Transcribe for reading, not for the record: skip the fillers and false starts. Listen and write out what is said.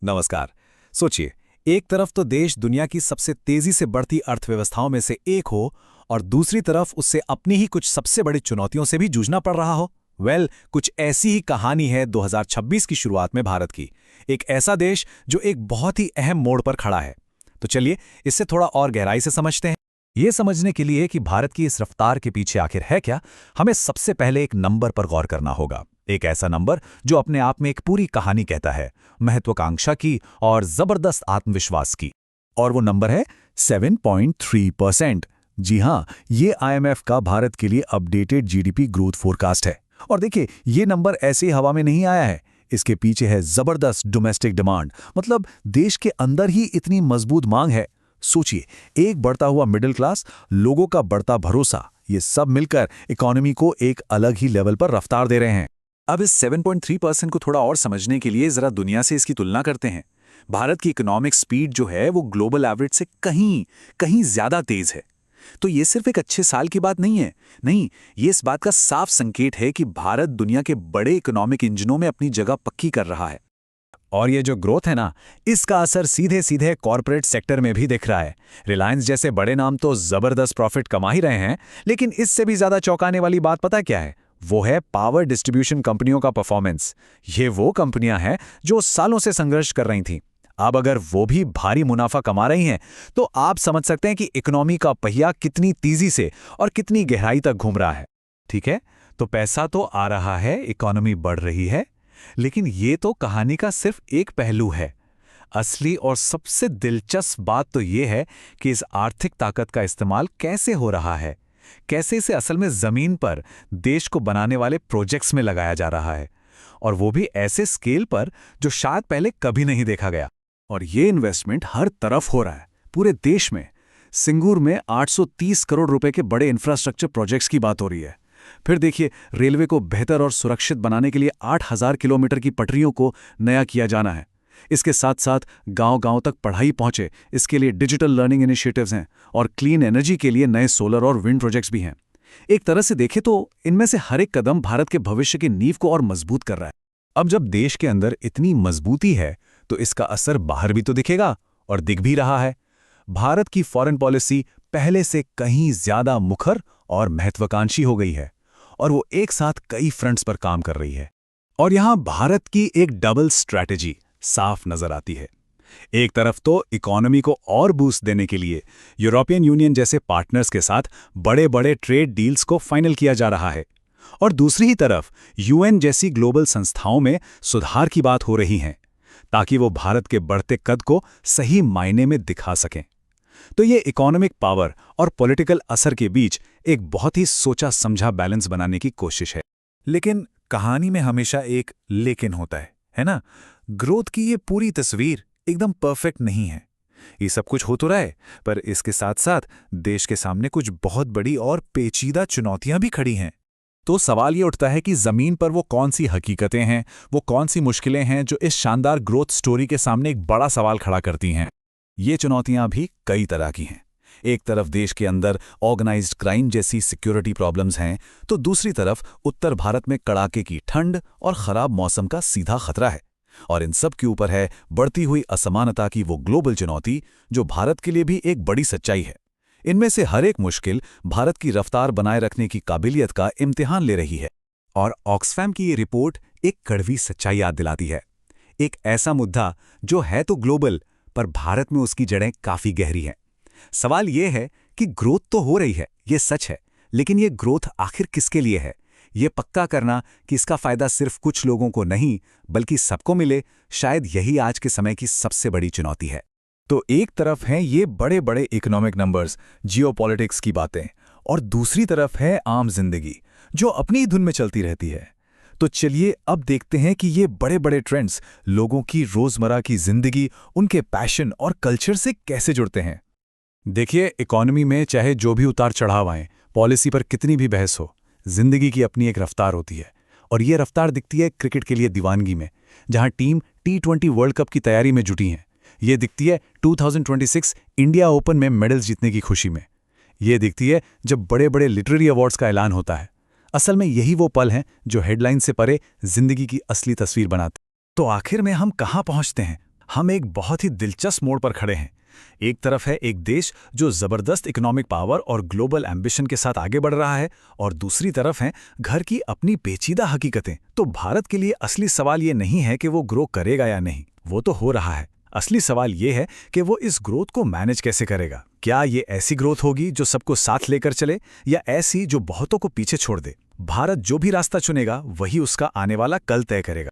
नमस्कार। सोचिए, एक तरफ तो देश दुनिया की सबसे तेजी से बढ़ती अर्थव्यवस्थाओं में से एक हो और दूसरी तरफ उससे अपनी ही कुछ सबसे बड़ी चुनौतियों से भी जूझना पड़ रहा हो। कुछ ऐसी ही कहानी है 2026 की शुरुआत में भारत की। एक ऐसा देश जो एक बहुत ही अहम मोड़ पर खड़ा है। तो चलिए इससे थोड़ा और गहराई से समझते हैं। ये समझने के लिए कि भारत की इस रफ्तार के पीछे आखिर है क्या, हमें सबसे पहले एक नंबर पर गौर करना होगा। एक ऐसा नंबर जो अपने आप में एक पूरी कहानी कहता है, महत्वाकांक्षा की और जबरदस्त आत्मविश्वास की। और वो नंबर है 7.3%। जी हाँ, ये आईएमएफ का भारत के लिए अपडेटेड जीडीपी ग्रोथ फोरकास्ट है। और देखिए, ये नंबर ऐसे ही हवा में नहीं आया है। इसके पीछे है जबरदस्त डोमेस्टिक डिमांड, मतलब देश के अंदर ही इतनी मजबूत मांग है। सोचिए, एक बढ़ता हुआ मिडिल क्लास, लोगों का बढ़ता भरोसा, ये सब मिलकर इकोनॉमी को एक अलग ही लेवल पर रफ्तार दे रहे हैं। अब इस 7.3% को थोड़ा और समझने के लिए जरा दुनिया से इसकी तुलना करते हैं। भारत की इकोनॉमिक स्पीड जो है वो ग्लोबल एवरेज से कहीं कहीं ज्यादा तेज है। तो ये सिर्फ एक अच्छे साल की बात नहीं है। नहीं, ये इस बात का साफ संकेत है कि भारत दुनिया के बड़े इकोनॉमिक इंजनों में अपनी जगह पक्की कर रहा है। और ये जो ग्रोथ है ना, इसका असर सीधे सीधे कॉर्पोरेट सेक्टर में भी दिख रहा है। रिलायंस जैसे बड़े नाम तो जबरदस्त प्रॉफिट कमा ही रहे हैं, लेकिन इससे भी ज्यादा चौंकाने वाली बात पता क्या है? वो है पावर डिस्ट्रीब्यूशन कंपनियों का परफॉर्मेंस। ये वो कंपनियां हैं जो सालों से संघर्ष कर रही थीं। अब अगर वो भी भारी मुनाफा कमा रही हैं, तो आप समझ सकते हैं कि इकोनॉमी का पहिया कितनी तेजी से और कितनी गहराई तक घूम रहा है। ठीक है, तो पैसा तो आ रहा है, इकोनॉमी बढ़ रही है, लेकिन ये तो कहानी का सिर्फ एक पहलू है। असली और सबसे दिलचस्प बात तो ये है कि इस आर्थिक ताकत का इस्तेमाल कैसे हो रहा है, कैसे इसे असल में जमीन पर देश को बनाने वाले प्रोजेक्ट्स में लगाया जा रहा है, और वो भी ऐसे स्केल पर जो शायद पहले कभी नहीं देखा गया। और ये इन्वेस्टमेंट हर तरफ हो रहा है, पूरे देश में। सिंगूर में 830 करोड़ रुपए के बड़े इंफ्रास्ट्रक्चर प्रोजेक्ट्स की बात हो रही है। फिर देखिए, रेलवे को बेहतर और सुरक्षित बनाने के लिए 8000 किलोमीटर की पटरियों को नया किया जाना है। इसके साथ साथ गांव-गांव तक पढ़ाई पहुंचे, इसके लिए डिजिटल लर्निंग इनिशिएटिव्स हैं, और क्लीन एनर्जी के लिए नए सोलर और विंड प्रोजेक्ट्स भी हैं। एक तरह से देखें तो इनमें से हर एक कदम भारत के भविष्य की नींव को और मजबूत कर रहा है। अब जब देश के अंदर इतनी मजबूती है, तो इसका असर बाहर भी तो दिखेगा, और दिख भी रहा है। भारत की फॉरेन पॉलिसी पहले से कहीं ज्यादा मुखर और महत्वाकांक्षी हो गई है, और वो एक साथ कई फ्रंट्स पर काम कर रही है। और यहां भारत की एक डबल स्ट्रैटेजी साफ नजर आती है। एक तरफ तो इकोनॉमी को और बूस्ट देने के लिए यूरोपियन यूनियन जैसे पार्टनर्स के साथ बड़े बड़े ट्रेड डील्स को फाइनल किया जा रहा है, और दूसरी ही तरफ यूएन जैसी ग्लोबल संस्थाओं में सुधार की बात हो रही है, ताकि वो भारत के बढ़ते कद को सही मायने में दिखा सकें। तो ये इकोनॉमिक पावर और पॉलिटिकल असर के बीच एक बहुत ही सोचा समझा बैलेंस बनाने की कोशिश है। लेकिन कहानी में हमेशा एक लेकिन होता है ना? ग्रोथ की ये पूरी तस्वीर एकदम परफेक्ट नहीं है। ये सब कुछ हो तो रहा है, पर इसके साथ साथ देश के सामने कुछ बहुत बड़ी और पेचीदा चुनौतियां भी खड़ी हैं। तो सवाल ये उठता है कि जमीन पर वो कौन सी हकीकतें हैं, वो कौन सी मुश्किलें हैं जो इस शानदार ग्रोथ स्टोरी के सामने एक बड़ा सवाल खड़ा करती हैं। ये चुनौतियां भी कई तरह की हैं। एक तरफ देश के अंदर ऑर्गेनाइज्ड क्राइम जैसी सिक्योरिटी प्रॉब्लम्स हैं, तो दूसरी तरफ उत्तर भारत में कड़ाके की ठंड और खराब मौसम का सीधा खतरा है। और इन सब के ऊपर है बढ़ती हुई असमानता की वो ग्लोबल चुनौती, जो भारत के लिए भी एक बड़ी सच्चाई है। इनमें से हर एक मुश्किल भारत की रफ्तार बनाए रखने की काबिलियत का इम्तिहान ले रही है। और ऑक्सफैम की ये रिपोर्ट एक कड़वी सच्चाई याद दिलाती है। एक ऐसा मुद्दा जो है तो ग्लोबल, पर भारत में उसकी जड़ें काफी गहरी हैं। सवाल यह है कि ग्रोथ तो हो रही है, ये सच है, लेकिन ये ग्रोथ आखिर किसके लिए है? ये पक्का करना कि इसका फायदा सिर्फ कुछ लोगों को नहीं बल्कि सबको मिले, शायद यही आज के समय की सबसे बड़ी चुनौती है। तो एक तरफ हैं ये बड़े बड़े इकोनॉमिक नंबर्स, जियोपॉलिटिक्स की बातें, और दूसरी तरफ है आम जिंदगी जो अपनी ही धुन में चलती रहती है। तो चलिए अब देखते हैं कि ये बड़े बड़े ट्रेंड्स लोगों की रोजमर्रा की जिंदगी, उनके पैशन और कल्चर से कैसे जुड़ते हैं। देखिए, इकोनॉमी में चाहे जो भी उतार चढ़ाव आए, पॉलिसी पर कितनी भी बहस हो, जिंदगी की अपनी एक रफ्तार होती है। और ये रफ्तार दिखती है क्रिकेट के लिए दीवानगी में, जहां टीम T20 वर्ल्ड कप की तैयारी में जुटी हैं। ये दिखती है 2026 इंडिया ओपन में मेडल्स जीतने की खुशी में। ये दिखती है जब बड़े बड़े लिटरेरी अवार्ड्स का ऐलान होता है। असल में यही वो पल हैं जो हेडलाइन से परे जिंदगी की असली तस्वीर बनाते। तो आखिर में हम कहाँ पहुंचते हैं? हम एक बहुत ही दिलचस्प मोड़ पर खड़े हैं। एक तरफ है एक देश जो जबरदस्त इकोनॉमिक पावर और ग्लोबल एम्बिशन के साथ आगे बढ़ रहा है, और दूसरी तरफ है घर की अपनी पेचीदा हकीकतें। तो भारत के लिए असली सवाल ये नहीं है कि वो ग्रो करेगा या नहीं, वो तो हो रहा है। असली सवाल ये है कि वो इस ग्रोथ को मैनेज कैसे करेगा। क्या ये ऐसी ग्रोथ होगी जो सबको साथ लेकर चले, या ऐसी जो बहुतों को पीछे छोड़ दे। भारत जो भी रास्ता चुनेगा वही उसका आने वाला कल तय करेगा।